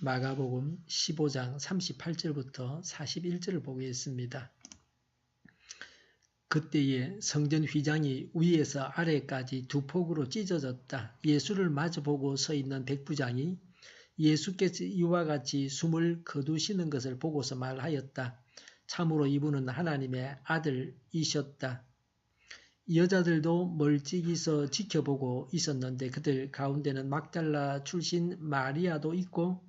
마가복음 15장 38절부터 41절을 보겠습니다. 그때에 성전 휘장이 위에서 아래까지 두 폭으로 찢어졌다. 예수를 마주보고 서 있는 백부장이 예수께서 이와 같이 숨을 거두시는 것을 보고서 말하였다. 참으로 이분은 하나님의 아들이셨다. 여자들도 멀찍이서 지켜보고 있었는데 그들 가운데는 막달라 출신 마리아도 있고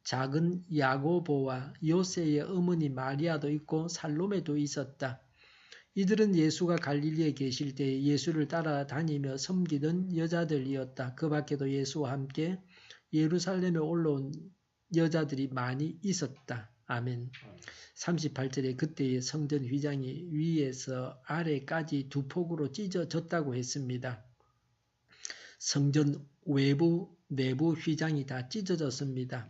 작은 야고보와 요새의 어머니 마리아도 있고 살로메도 있었다. 이들은 예수가 갈릴리에 계실 때 예수를 따라다니며 섬기던 여자들이었다. 그 밖에도 예수와 함께 예루살렘에 올라온 여자들이 많이 있었다. 아멘. 38절에 그때의 성전 휘장이 위에서 아래까지 두 폭으로 찢어졌다고 했습니다. 성전 외부, 내부 휘장이 다 찢어졌습니다.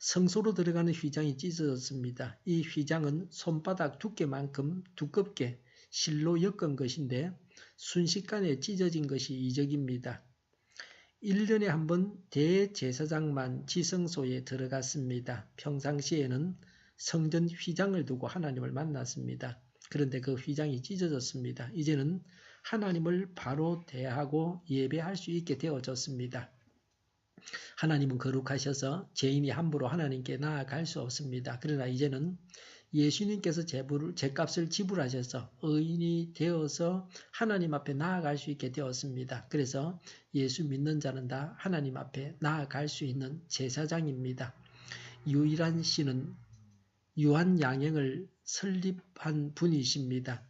성소로 들어가는 휘장이 찢어졌습니다. 이 휘장은 손바닥 두께만큼 두껍게 실로 엮은 것인데 순식간에 찢어진 것이 이적입니다. 1년에 한 번 대제사장만 지성소에 들어갔습니다. 평상시에는 성전 휘장을 두고 하나님을 만났습니다. 그런데 그 휘장이 찢어졌습니다. 이제는 하나님을 바로 대하고 예배할 수 있게 되어졌습니다. 하나님은 거룩하셔서 죄인이 함부로 하나님께 나아갈 수 없습니다. 그러나 이제는 예수님께서 죄값을 지불하셔서 의인이 되어서 하나님 앞에 나아갈 수 있게 되었습니다. 그래서 예수 믿는 자는 다 하나님 앞에 나아갈 수 있는 제사장입니다. 유일한 신은 유한 양행을 설립한 분이십니다.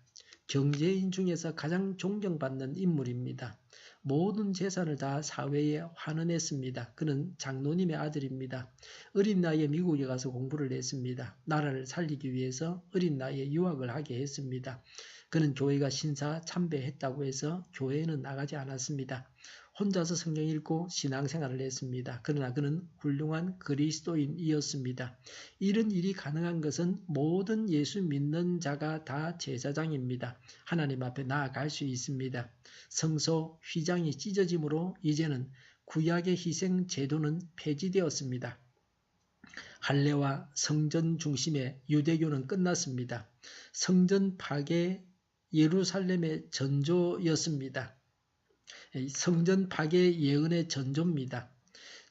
경제인 중에서 가장 존경받는 인물입니다. 모든 재산을 다 사회에 환원했습니다. 그는 장로님의 아들입니다. 어린 나이에 미국에 가서 공부를 했습니다. 나라를 살리기 위해서 어린 나이에 유학을 하게 했습니다. 그는 교회가 신사 참배했다고 해서 교회에는 나가지 않았습니다. 혼자서 성경 읽고 신앙생활을 했습니다. 그러나 그는 훌륭한 그리스도인이었습니다. 이런 일이 가능한 것은 모든 예수 믿는 자가 다 제사장입니다. 하나님 앞에 나아갈 수 있습니다. 성소 휘장이 찢어짐으로 이제는 구약의 희생 제도는 폐지되었습니다. 할례와 성전 중심의 유대교는 끝났습니다. 성전 파괴 예루살렘의 전조였습니다. 성전 파괴 예언의 전조입니다.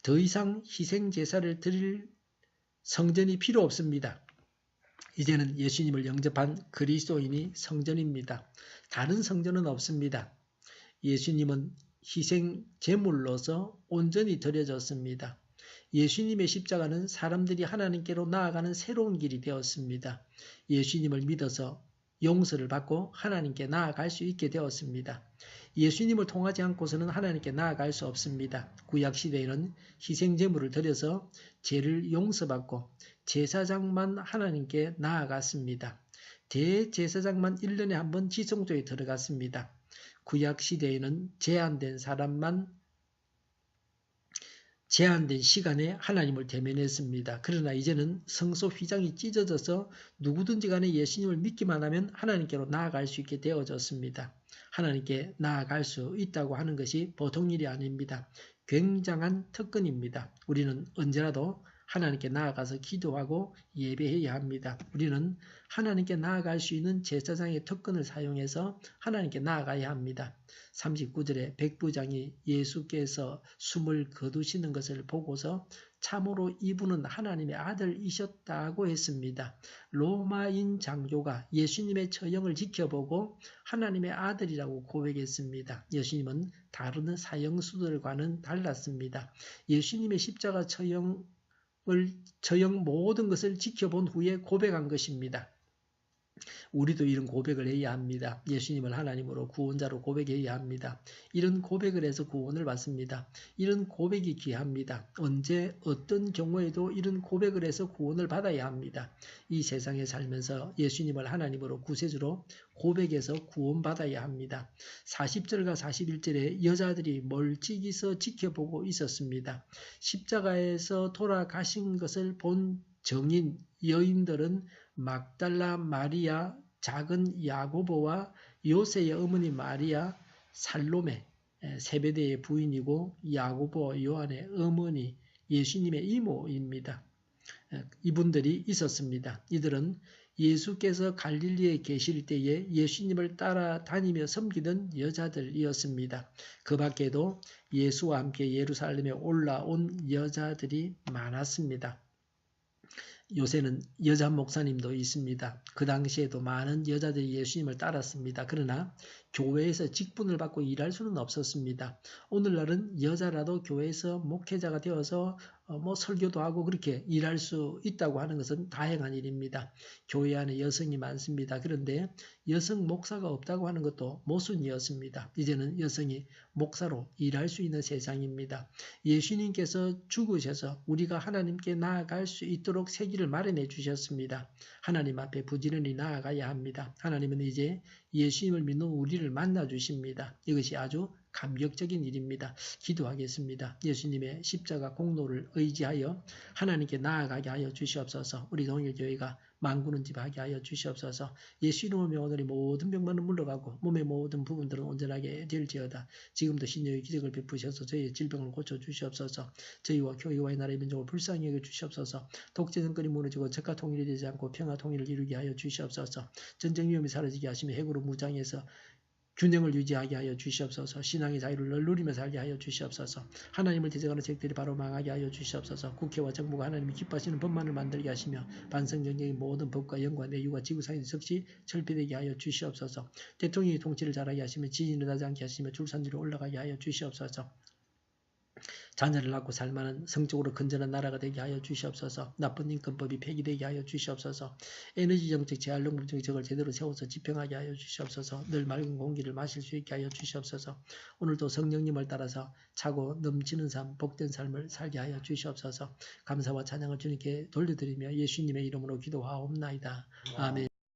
더 이상 희생 제사를 드릴 성전이 필요 없습니다. 이제는 예수님을 영접한 그리스도인이 성전입니다. 다른 성전은 없습니다. 예수님은 희생 제물로서 온전히 드려졌습니다. 예수님의 십자가는 사람들이 하나님께로 나아가는 새로운 길이 되었습니다. 예수님을 믿어서 용서를 받고 하나님께 나아갈 수 있게 되었습니다. 예수님을 통하지 않고서는 하나님께 나아갈 수 없습니다. 구약시대에는 희생제물을 드려서 죄를 용서받고 제사장만 하나님께 나아갔습니다. 대제사장만 1년에 한 번 지성소에 들어갔습니다. 구약시대에는 제한된 시간에 하나님을 대면했습니다. 그러나 이제는 성소 휘장이 찢어져서 누구든지 간에 예수님을 믿기만 하면 하나님께로 나아갈 수 있게 되어졌습니다. 하나님께 나아갈 수 있다고 하는 것이 보통 일이 아닙니다. 굉장한 특권입니다. 우리는 언제라도 하나님께 나아가서 기도하고 예배해야 합니다. 우리는 하나님께 나아갈 수 있는 제사장의 특권을 사용해서 하나님께 나아가야 합니다. 39절에 백부장이 예수께서 숨을 거두시는 것을 보고서 참으로 이분은 하나님의 아들이셨다고 했습니다. 로마인 장교가 예수님의 처형을 지켜보고 하나님의 아들이라고 고백했습니다. 예수님은 다른 사형수들과는 달랐습니다. 예수님의 십자가 처형 모든 것을 지켜본 후에 고백한 것입니다. 우리도 이런 고백을 해야 합니다. 예수님을 하나님으로 구원자로 고백해야 합니다. 이런 고백을 해서 구원을 받습니다. 이런 고백이 귀합니다. 언제 어떤 경우에도 이런 고백을 해서 구원을 받아야 합니다. 이 세상에 살면서 예수님을 하나님으로 구세주로 고백해서 구원받아야 합니다. 40절과 41절에 여자들이 멀찍이서 지켜보고 있었습니다. 십자가에서 돌아가신 것을 본 정인 여인들은 막달라 마리아, 작은 야고보와 요새의 어머니 마리아, 살로메, 세베대의 부인이고 야고보 요한의 어머니 예수님의 이모입니다. 이분들이 있었습니다. 이들은 예수께서 갈릴리에 계실 때에 예수님을 따라다니며 섬기던 여자들이었습니다. 그 밖에도 예수와 함께 예루살렘에 올라온 여자들이 많았습니다. 요새는 여자 목사님도 있습니다. 그 당시에도 많은 여자들이 예수님을 따랐습니다. 그러나 교회에서 직분을 받고 일할 수는 없었습니다. 오늘날은 여자라도 교회에서 목회자가 되어서 설교도 하고 그렇게 일할 수 있다고 하는 것은 다행한 일입니다. 교회 안에 여성이 많습니다. 그런데 여성 목사가 없다고 하는 것도 모순이었습니다. 이제는 여성이 목사로 일할 수 있는 세상입니다. 예수님께서 죽으셔서 우리가 하나님께 나아갈 수 있도록 새길을 마련해 주셨습니다. 하나님 앞에 부지런히 나아가야 합니다. 하나님은 이제 예수님을 믿는 우리를 만나 주십니다. 이것이 아주 감격적인 일입니다. 기도하겠습니다. 예수님의 십자가 공로를 의지하여 하나님께 나아가게 하여 주시옵소서. 우리 동일교회가 만구는 집 하게 하여 주시옵소서. 예수 이름으로 명하노니 모든 병만은 물러가고 몸의 모든 부분들은 온전하게 될지어다. 지금도 신령의 기적을 베푸셔서 저희의 질병을 고쳐 주시옵소서. 저희와 교회와의 나라의 민족을 불쌍히 여겨 주시옵소서. 독재 정권이 무너지고 적과 통일이 되지 않고 평화 통일을 이루게 하여 주시옵소서. 전쟁 위험이 사라지게 하시며 핵으로 무장해서 균형을 유지하게 하여 주시옵소서. 신앙의 자유를 누리며 살게 하여 주시옵소서. 하나님을 대적하는 책들이 바로 망하게 하여 주시옵소서. 국회와 정부가 하나님이 기뻐하시는 법만을 만들게 하시며 반성정적인 모든 법과 영과 내유가 지구상의 적시 철폐되게 하여 주시옵소서. 대통령이 통치를 잘하게 하시며 지진을 나지 않게 하시며 줄산지로 올라가게 하여 주시옵소서. 자녀를 낳고 살만한 성적으로 건전한 나라가 되게 하여 주시옵소서. 나쁜 인권법이 폐기되게 하여 주시옵소서. 에너지 정책, 재활용물 정책을 제대로 세워서 집행하게 하여 주시옵소서. 늘 맑은 공기를 마실 수 있게 하여 주시옵소서. 오늘도 성령님을 따라서 차고 넘치는 삶, 복된 삶을 살게 하여 주시옵소서. 감사와 찬양을 주님께 돌려드리며 예수님의 이름으로 기도하옵나이다. 아멘.